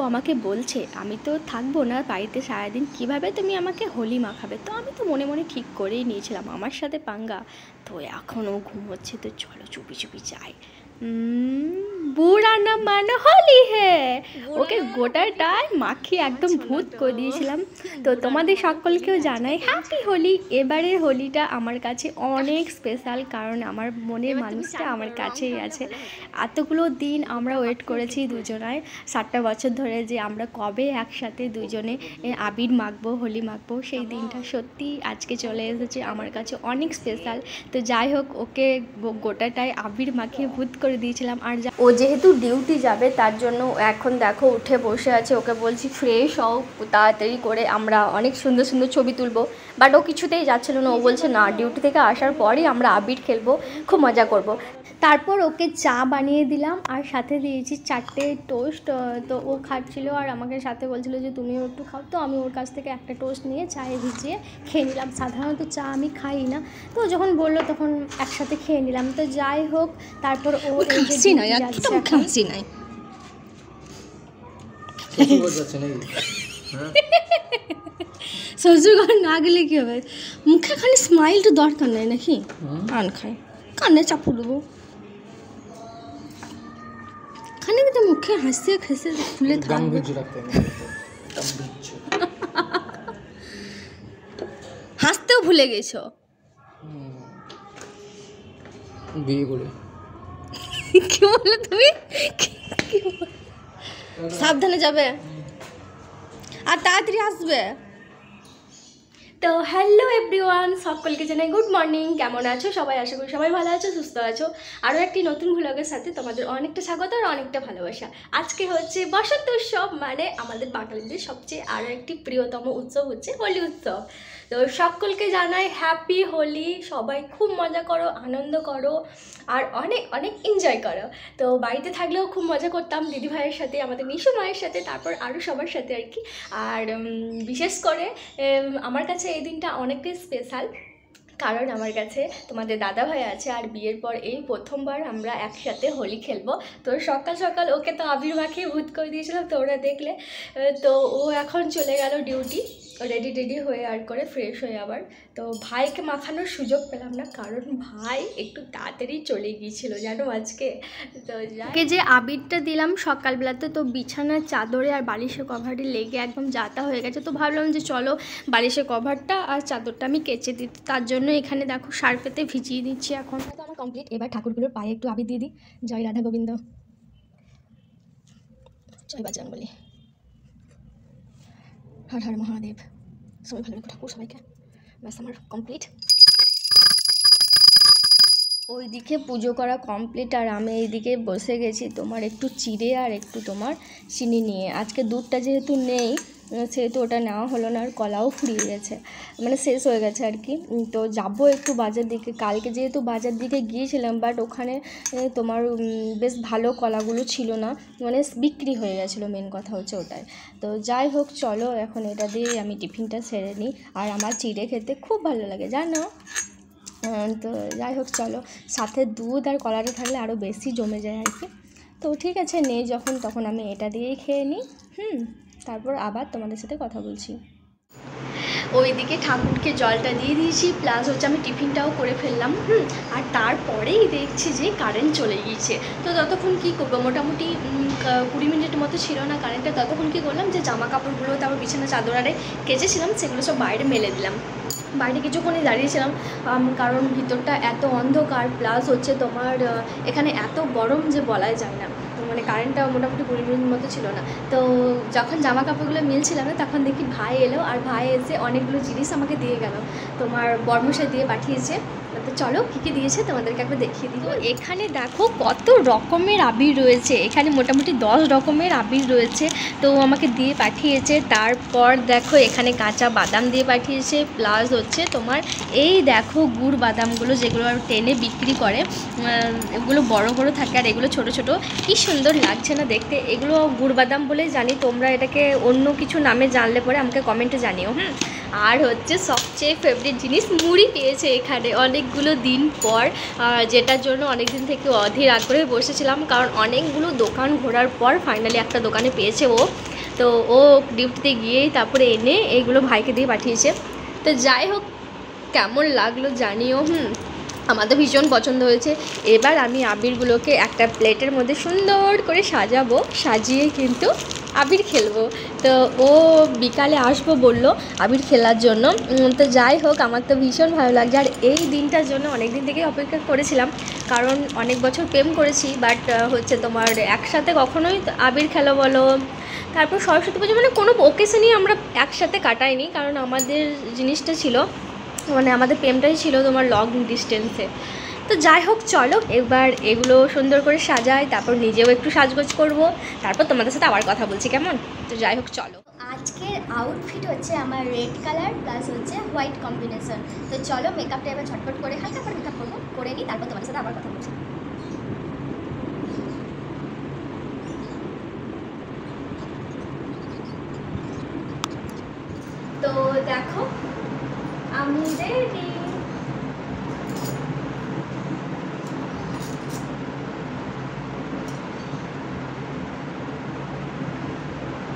আমাকে বলছে আমি তো থাকবো না বাড়িতে সারাদিন, কিভাবে তুমি আমাকে হোলি মাখাবে। তো আমি তো মনে মনে ঠিক করেই নিয়েছিলাম আমার সাথে পাঙ্গা। তো এখনও ঘুমোচ্ছে, তো চলো চুপি চুপি যাই। বুড়া না মানে হোলি হে, ওকে গোটাটাই মাখিয়ে একদম ভূত করে দিয়েছিলাম। তো তোমাদের সকলকেও জানাই হ্যাপি হোলি। এবারের হোলিটা আমার কাছে অনেক স্পেশাল, কারণ আমার মনের মানুষটা আমার কাছেই আছে। এতগুলো দিন আমরা ওয়েট করেছি দুজনায়, 7টা বছর ধরে, যে আমরা কবে একসাথে দুজনে আবির মাখবো, হোলি মাখবো। সেই দিনটা সত্যি আজকে চলে এসেছে, আমার কাছে অনেক স্পেশাল। তো যাই হোক, ওকে গোটাটাই আবির মাখিয়ে ভূত করে দিয়েছিলাম। আর ও যেহেতু ডিউটি যাবে তার জন্য এখন দেখো উঠে বসে আছে। ওকে বলছি ফ্রেশ হও তাড়াতাড়ি করে, আমরা অনেক সুন্দর সুন্দর ছবি তুলবো, বাট ও কিছুতেই যাচ্ছিল না। ও বলছে না, ডিউটি থেকে আসার পরই আমরা আবির খেলবো, খুব মজা করব। তারপর ওকে চা বানিয়ে দিলাম আর সাথে দিয়েছি 4টে টোস্ট। তো ও খাচ্ছিল আর আমাকে সাথে বলছিল যে তুমিও একটু খাও। তো আমি ওর কাছ থেকে একটা টোস্ট নিয়ে চায়ে ভিজিয়ে খেয়ে নিলাম। সাধারণত চা আমি খাই না, তো যখন বললো তখন একসাথে খেয়ে নিলাম। তো যাই হোক, তারপর ও শ্বশুরঘর না গেলে কি হবে, মুখে খালি স্মাইল তো দরকার নেই নাকি, আন খাই কানে চাপু দেবো, খালি কিন্তু মুখে হাসিয়ে খেসে ফুলে থাকবে। হাসতেও ভুলে গেছো বিয়ে করে। কি বলে তুমি? সাবধানে যাবে আর তাড়াতাড়ি আসবে। তো হ্যালো এভরিওয়ান, সকলকে জানাই গুড মর্নিং। কেমন আছো সবাই? আশা করি সবাই ভালো আছো, সুস্থ আছো। আরও একটি নতুন ভ্লগের সাথে তোমাদের অনেকটা স্বাগত আর অনেকটা ভালোবাসা। আজকে হচ্ছে বসন্ত উৎসব, মানে আমাদের বাঙালিদের সবচেয়ে আরও একটি প্রিয়তম উৎসব হচ্ছে হোলি উৎসব। তো সকলকে জানাই হ্যাপি হোলি। সবাই খুব মজা করো, আনন্দ করো আর অনেক অনেক এনজয় করো। তো বাড়িতে থাকলেও খুব মজা করতাম দিদিভাইয়ের সাথে, আমাদের মিশু মায়ের সাথে, তারপর আরও সবার সাথে আর কি। আর বিশেষ করে আমার কাছে এই দিনটা অনেকটাই স্পেশাল, কারণ আমার কাছে তোমাদের দাদাভাই আছে আর বিয়ের পর এই প্রথমবার আমরা একসাথে হোলি খেলবো। তো সকাল সকাল ওকে তো আবির মাখিয়ে ভূত করে দিয়েছিলাম, তো ওরা দেখলে। তো ও এখন চলে গেল ডিউটি, রেডি হয়ে আর করে ফ্রেশ হয়ে আবার। তো ভাইকে মাখানোর সুযোগ পেলাম না, কারণ ভাই একটু তাড়াতাড়ি চলে গিয়েছিল জানো আজকে। তো ওকে যে আবিরটা দিলাম সকালবেলাতে, তো বিছানার চাদরে আর বালিশের কভারে লেগে একদম যাতা হয়ে গেছে। তো ভাবলাম যে চলো বালিশের কভারটা আর চাদরটা আমি কেচে দিই। তার জন্য এখানে দেখো সার্ফেতে ভিজিয়ে দিচ্ছি। এখন তো আমার কমপ্লিট। এবার ঠাকুরগুলোর পায়ে একটু আবির দিয়ে দিই। জয় রাধা গোবিন্দ, জয় বজরংবলী, হর হর মহাদেব। সবাই ভালো রেখো ঠাকুর সবাইকে। ব্যাস আমার কমপ্লিট। ওইদিকে পুজো করা কমপ্লিট আর আমি এইদিকে বসে গেছি তোমার একটু চিড়ে আর একটু তোমার চিনি নিয়ে। আজকে দুধটা যেহেতু নেই সেহেতু ওটা নেওয়া হলো না, আর কলাও ফুরিয়ে গেছে, মানে শেষ হয়ে গেছে আর কি। তো যাবো একটু বাজার দিকে। কালকে যেহেতু বাজার দিকে গিয়েছিলাম, বাট ওখানে তোমার বেশ ভালো কলাগুলো ছিল না, মানে বিক্রি হয়ে গেছিলো, মেন কথা হচ্ছে ওটাই। তো যাই হোক চলো, এখন এটা দিয়ে আমি টিফিনটা সেরে নিই। আর আমার চিড়ে খেতে খুব ভালো লাগে জানো। তো যাই হোক চলো, সাথে দুধ আর কলাটা থাকলে আরও বেশি জমে যায় আর কি। তো ঠিক আছে, নেই যখন তখন আমি এটা দিয়েই খেয়ে নিই। তারপর আবার তোমাদের সাথে কথা বলছি। ওইদিকে ঠাকুরকে জলটা দিয়ে দিয়েছি, প্লাস হচ্ছে আমি টিফিনটাও করে ফেললাম। আর তারপরেই দেখছি যে কারেন্ট চলে গিয়েছে। তো ততক্ষণ কী করবো, মোটামুটি 20 মিনিট মতো ছিল না কারেন্টটা। ততক্ষণ কী করলাম, যে জামা কাপড়গুলো তারপর বিছানা চাদর আরে কেচেছিলাম সেগুলো সব বাইরে মেলে দিলাম। বাইরে কিছুক্ষণই দাঁড়িয়েছিলাম, কারণ ভিতরটা এত অন্ধকার, প্লাস হচ্ছে তোমার এখানে এত গরম যে বলাই যায় না। মানে কারেন্টটা মোটামুটি 20 মিনিট মতো ছিল না। তো যখন জামা কাপড়গুলো মিলছিলাম না, তখন দেখি ভাই এলো, আর ভাই এসে অনেকগুলো জিনিস আমাকে দিয়ে গেল, তোমার বর্মশাই দিয়ে পাঠিয়েছে। তো চলো কী কী দিয়েছে তোমাদেরকে একবার দেখিয়ে দিই। এখানে দেখো কত রকমের আবির রয়েছে, এখানে মোটামুটি 10 রকমের আবির রয়েছে, তো আমাকে দিয়ে পাঠিয়েছে। তারপর দেখো এখানে কাঁচা বাদাম দিয়ে পাঠিয়েছে, প্লাস হচ্ছে তোমার এই দেখো গুড় বাদামগুলো, যেগুলো টেনে বিক্রি করে, এগুলো বড় বড় থাকে আর এগুলো ছোট ছোট। কি সুন্দর লাগছে না দেখতে। এগুলো গুড় বাদাম বলেই জানি, তোমরা এটাকে অন্য কিছু নামে জানলে পরে আমাকে কমেন্টে জানিও। আর হচ্ছে সবচেয়ে ফেভারিট জিনিস মুড়ি পেয়েছে এখানে, অনেক অনেকগুলো দিন পর, যেটার জন্য অনেক দিন থেকে অধীর আগ্রহে বসেছিলাম, কারণ অনেকগুলো দোকান ঘোরার পর ফাইনালি একটা দোকানে পেয়েছে ও। তো ও ডিউটিতে গিয়েই তারপরে এনে এইগুলো ভাইকে দিয়ে পাঠিয়েছে। তো যাই হোক, কেমন লাগলো জানিও। আমাদের ভীষণ পছন্দ হয়েছে। এবার আমি আবিরগুলোকে একটা প্লেটের মধ্যে সুন্দর করে সাজাবো, সাজিয়ে কিন্তু আবির খেলবো। তো ও বিকালে আসবো বললো আবির খেলার জন্য। তো যাই হোক, আমার তো ভীষণ ভালো লাগছে। আর এই দিনটার জন্য অনেক দিন থেকেই অপেক্ষা করেছিলাম, কারণ অনেক বছর প্রেম করেছি, বাট হচ্ছে তোমার একসাথে কখনোই আবির খেলা বলো, তারপর সরস্বতী পুজো, মানে কোনো ওকেশনই আমরা একসাথে কাটাইনি, কারণ আমাদের জিনিসটা ছিল, মানে আমাদের প্রেমটাই ছিল তোমার লং ডিস্টেন্সে। তো যাই হোক, চলো এবার এগুলো সুন্দর করে সাজাই, তারপর নিজেও একটু সাজগোজ করব, তারপর তোমাদের সাথে আবার কথা বলছি, কেমন? তো যাই হোক, চলো। আজকের আউটফিট হচ্ছে আমার রেড কালার প্লাস হচ্ছে হোয়াইট কম্বিনেশন। তো চলো মেকআপটা এবার ঝটপট করে হালকা করে মেকআপ করবো, করে নিই, তারপর তোমাদের সাথে আবার কথা বলছি। তো দেখো আমি রেডি।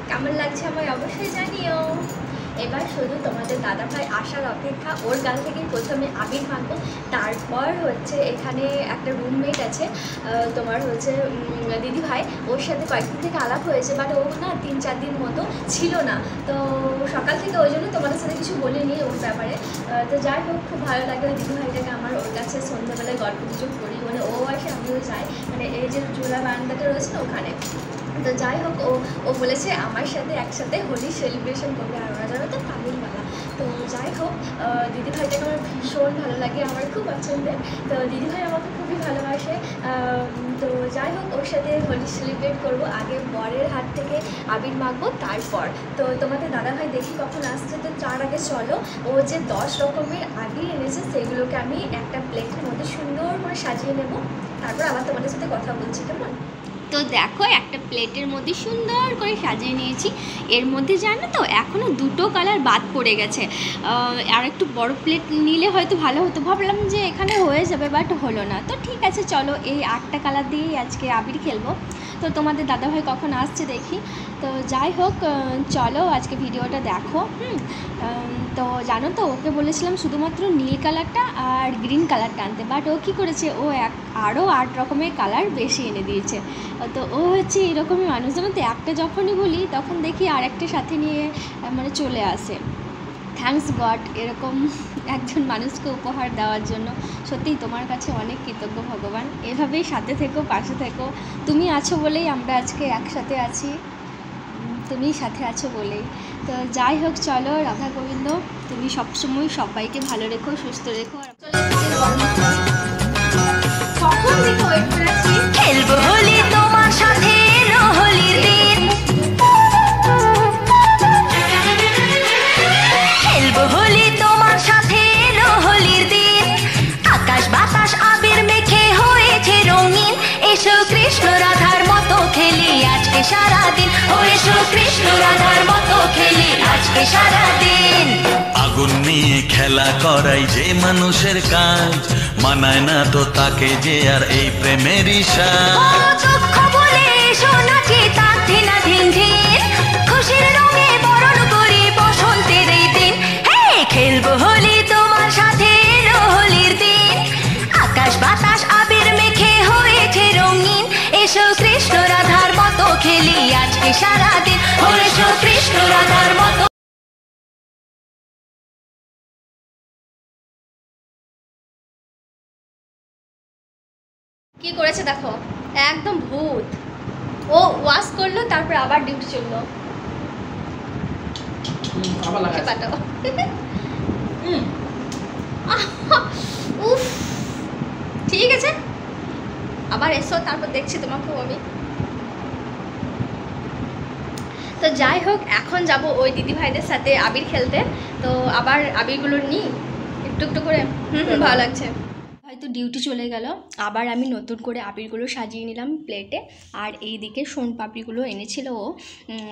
কেমন লাগছে আমায় অবশ্যই জানিও। এবার শুধু তোমাদের দাদাভাই আসার অপেক্ষা, ওর গাল থেকে প্রথমে আবির মাখবো, তারপর হচ্ছে এখানে একটা রুমমেট আছে তোমার হচ্ছে দিদিভাই, ওর সাথে কয়েকদিন থেকে আলাপ হয়েছে, বাট ও না 3-4 দিন মতো ছিল না, তো সকাল থেকে ওই জন্য তোমাদের সাথে কিছু বলিনি ওর ব্যাপারে। তো যাই হোক, খুব ভালো লাগে ওই দিদিভাইটাকে আমার, ওর কাছে সন্ধ্যাবেলায় গল্প গুজব করি, মানে ও আসে আমিও যাই, মানে এই যে জোড়া বারান্দাটা রয়েছে না ওখানে। তো যাই হোক, ও বলেছে আমার সাথে একসাথে হোলি সেলিব্রেশন করবে, আর ওরা জানো তো তামিলবালা। তো যাই হোক, দিদিভাইটাকে আমার ভীষণ ভালো লাগে, আমার খুব পছন্দের। তো দিদিভাই আমাকে খুবই ভালোবাসে। তো যাই হোক, ওর সাথে হোলি সেলিব্রেট করবো, আগে বরের হাত থেকে আবির মাখবো, তারপর তো তোমাদের দাদাভাই দেখি কখন আসছে। তো তার আগে চলো, ও যে 10 রকমের আবির এনেছে সেগুলোকে আমি একটা প্লেটের মধ্যে সুন্দর করে সাজিয়ে নেব, তারপর আবার তোমাদের সাথে কথা বলছি, কেমন? তো দেখো, একটা প্লেটের মধ্যে সুন্দর করে সাজিয়ে নিয়েছি। এর মধ্যে জানো তো এখনও 2টো কালার বাদ পড়ে গেছে, আর একটু বড় প্লেট নিলে হয়তো ভালো হতো, ভাবলাম যে এখানে হয়ে যাবে, বাট হলো না। তো ঠিক আছে, চলো এই 8টা কালার দিয়েই আজকে আবির খেলবো। তো তোমাদের দাদাভাই কখন আসছে দেখি। তো যাই হোক, চলো আজকে ভিডিওটা দেখো। তো জানো তো, ওকে বলেছিলাম শুধুমাত্র নীল কালারটা আর গ্রিন কালারটা আনতে, বাট ও কী করেছে, ও আরও 8 রকমের কালার বেশি এনে দিয়েছে। তো ও হচ্ছে এরকমই মানুষ, জানো তো, একটা যখনই বলি তখন দেখি আর একটা সাথে নিয়ে মানে চলে আসে। থ্যাঙ্কস গড এরকম একজন মানুষকে উপহার দেওয়ার জন্য। সত্যিই তোমার কাছে অনেক কৃতজ্ঞ ভগবান, এভাবেই সাথে থেকো, পাশে থেকো। তুমি আছো বলেই আমরা আজকে একসাথে আছি, তুমি সাথে আছো বলেই। তো যাই হোক, চলো রাধা গোবিন্দ, তুমি সবসময় সবাইকে ভালো রেখো, সুস্থ রেখো। কখন দেখো ওয়েট করে আছি, খেলবো হোলি তোমার সাথে, হোলির দিন খেলবো হোলি তোমার সাথে, হোলির দিন আকাশ বাতাস আবির মেখে হয়েছে রঙিন। এসো কৃষ্ণ রাধার মতো খেলি আজকে সারাদিন, ও এসো কৃষ্ণ রাধার মতো খেলি আজকে সারাদিন। আগুন নিয়ে খেলা করাই যে মানুষের কাজ, মানায় না তো তাকে যে আর এই প্রেমেরই সাজ। দুঃখ বলে এসো নাচি তার ধিনা ধিন ধিন, খুশির রঙে বরণ করি বসন্তের এই দিন। হে খেলবো হোলি তোমার সাথে, হোলির দিন আকাশ বাতাস আবির মেখে হয়েছে রঙিন। এসো কৃষ্ণ রাধার মতো খেলি আজকে সারাদিন, ও এসো কৃষ্ণ রাধার মতো। কি করেছে দেখো, একদম ভূত। ও ওয়াশ করলো, তারপর আবার ডিউটি চললো। উফ, ঠিক আছে, আবার এসো, তারপর দেখছি তোমাকেও আমি। তো যাই হোক, এখন যাব ওই দিদিভাইদের সাথে আবির খেলতে। তো আবার আবিরগুলো নিই একটু একটু করে। ভালো লাগছে। হয়তো ডিউটি চলে গেল, আবার আমি নতুন করে আবিরগুলো সাজিয়ে নিলাম প্লেটে। আর এই দিকে সোনপাপড়িগুলো এনেছিল ও,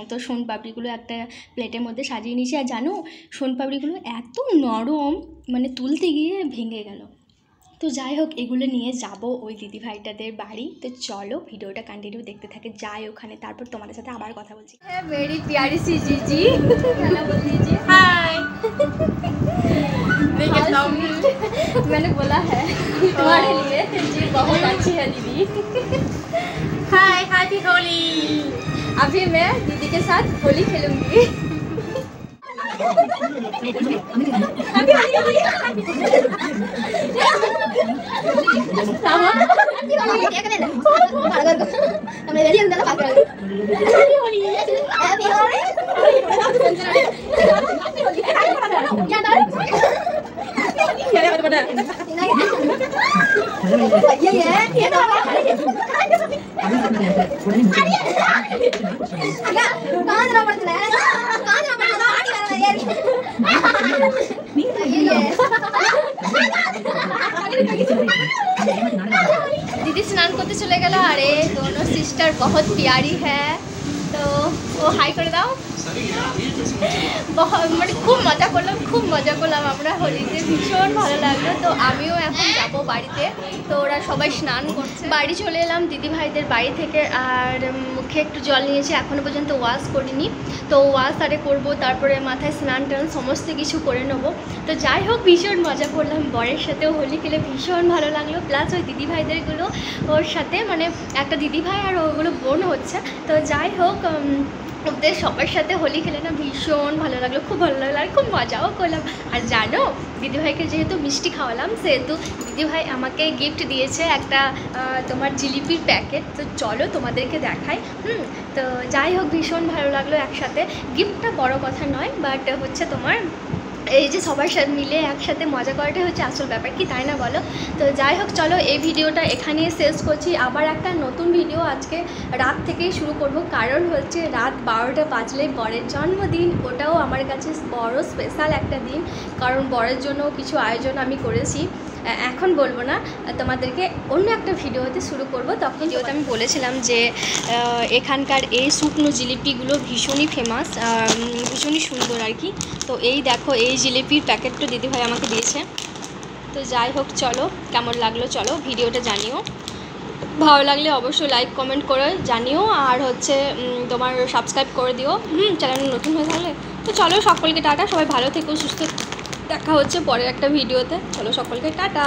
তো সোনপাপড়িগুলো একটা প্লেটের মধ্যে সাজিয়ে নিয়েছি। আর জানো, সোনপাপড়িগুলো এত নরম, মানে তুলতে গিয়ে ভেঙে গেল। তো যাই হোক, এগুলো নিয়ে যাব ওই দিদিভাইটাদের বাড়ি। তো চলো ভিডিওটা কন্টিনিউ দেখতে থাকে, যাই ওখানে, তারপর তোমাদের সাথে আবার কথা বলছি। হ্যাঁ, मेरी प्यारी सी जीजी, हेलो बोल दीजिए। हाय। मैंने बोला है तुम्हारे लिए जी बहुत अच्छी है दीदी। हाय, हैप्पी होली। अभी मैं दीदी के साथ होली खेलूंगी। दीदी स्नान करते चले गया। अरे दोनों सिस्टर बहुत प्यारी है। तो वो हाई कर दाओ। बहुत মানে খুব মজা করলাম আমরা হোলিতে, ভীষণ ভালো লাগলো। তো আমিও এখন যাব বাড়িতে। তো ওরা সবাই স্নান করছে, বাড়ি চলে এলাম দিদি ভাইদের বাড়ি থেকে। আর মুখে একটু জল নিয়েছি, এখনও পর্যন্ত ওয়াশ করিনি। তো ওয়াশ আরে করবো, তারপরে মাথায় স্নান টান সমস্ত কিছু করে নেবো। তো যাই হোক, ভীষণ মজা করলাম, বরের সাথেও হোলি খেলে ভীষণ ভালো লাগলো। প্লাস ওই দিদি ভাইদেরগুলো ওর সাথে, মানে একটা দিদি ভাই আর ওগুলো বোন হচ্ছে। তো যাই হোক, ওদের সবার সাথে হোলি খেলে না ভীষণ ভালো লাগলো, খুব ভালো লাগলো, আর খুব মজাও করলাম। আর জানো, দিদিভাইকে যেহেতু মিষ্টি খাওয়ালাম, সেহেতু দিদিভাই আমাকে গিফট দিয়েছে একটা তোমার জিলিপির প্যাকেট। তো চলো তোমাদেরকে দেখাই। তো যাই হোক, ভীষণ ভালো লাগলো একসাথে। গিফটটা বড় কথা নয়, বাট হচ্ছে তোমার এই যে সবার সাথে মিলে একসাথে মজা করাটাই হচ্ছে আসল ব্যাপার, কি তাই না বলো? তো যাই হোক, চলো এই ভিডিওটা এখানেই শেষ করছি। আবার একটা নতুন ভিডিও আজকে রাত থেকেই শুরু করব, কারণ হচ্ছে রাত 12টা বাজলে বরের জন্মদিন। ওটাও আমার কাছে বড় স্পেশাল একটা দিন, কারণ বরের জন্য কিছু আয়োজন আমি করেছি। এখন বলবো না, তোমাদেরকে অন্য একটা ভিডিওতে শুরু করব। তখন ভিডিওতে আমি বলেছিলাম যে এখানকার এই শুকনো জিলিপিগুলো ভীষণই ফেমাস, ভীষণই সুন্দর আর কি। তো এই দেখো, এই জিলিপির প্যাকেটটা দিদিভাই আমাকে দিয়েছে। তো যাই হোক, চলো কেমন লাগলো চলো ভিডিওটা জানিও। ভালো লাগলে অবশ্যই লাইক কমেন্ট করে জানিও, আর হচ্ছে তোমার সাবস্ক্রাইব করে দিও চ্যানেল নতুন হয়ে থাকলে। তো চলো, সকলকে টাটা, সবাই ভালো থেকো, সুস্থ, দেখা হচ্ছে পরের একটা ভিডিওতে। চলো সকলকে টাটা।